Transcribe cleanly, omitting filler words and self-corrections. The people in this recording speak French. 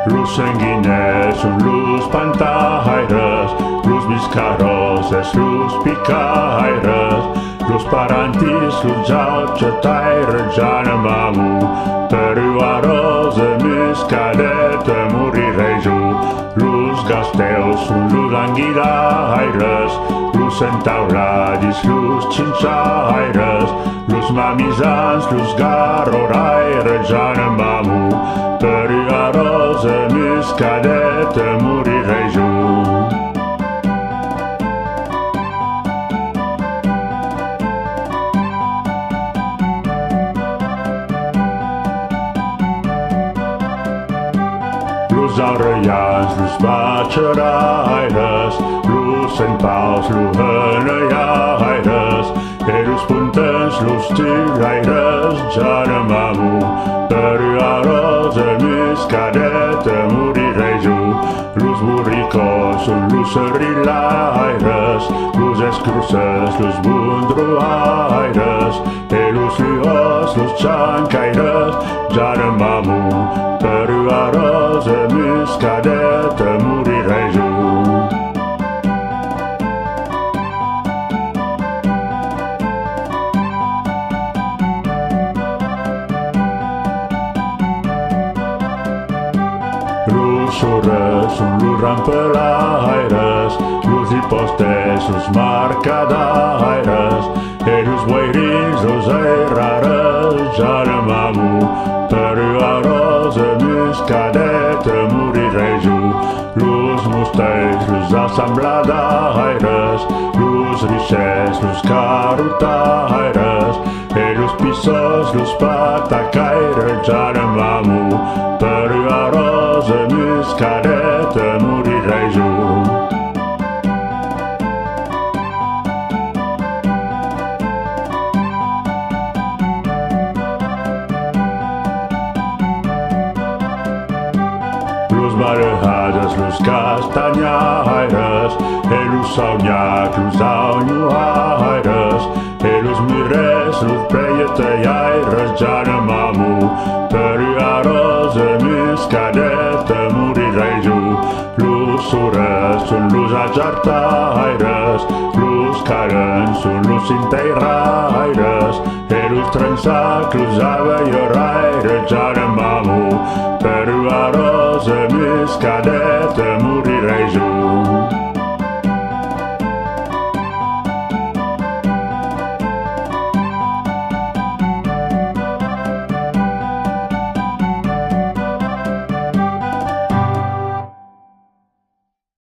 Luz sanguiners són luz pantaires, luz viscaroses, luz picaires, luz parantis, luz jaučetaire, Jana mamu, peruarosa, muscadeta, morirejo, luz gasteus, són luz anguilaires, luz centauradis, luz xinxaires, luz mamizans, luz garoraire, Jana mamu, peruarosa, muscadeta, morirejo. Luz aurelians, luz baceraires, luz centpaus, luz enaiaires, luz puntens, luz tiraires, Jana mamu, peruarosa, muscadeta, morirejo, luz burricos, luz rilaires, luz escrusses, luz bundruaires, luz luos, luz xancaires, Jana mamu, peruarosa, muscadeta, morirejo. Luz sorres, són luz rampelaires, luz hipostes, luz marcadaires, luz boirins, luz airares, Jana mamu, peruarosa, muscadeta, morirejo, luz musteis, luz assembladaires, luz rixes, luz carotaires, luz pissos, luz patacaires, Jana mamu, peruarosa, muscadeta, morirejo. Luz marejadas, luz castanhaires, luz sauniac, luz aunhoaires, luz mires, luz preieteaires, Jana mamu, peruarosa, muscadeta, morirejo, luz sorres, són luz ajartaires, luz carens, són luz inteiraires, luz trensac, luz aveioraire, Jana mamu, peruarosa, muscadeta,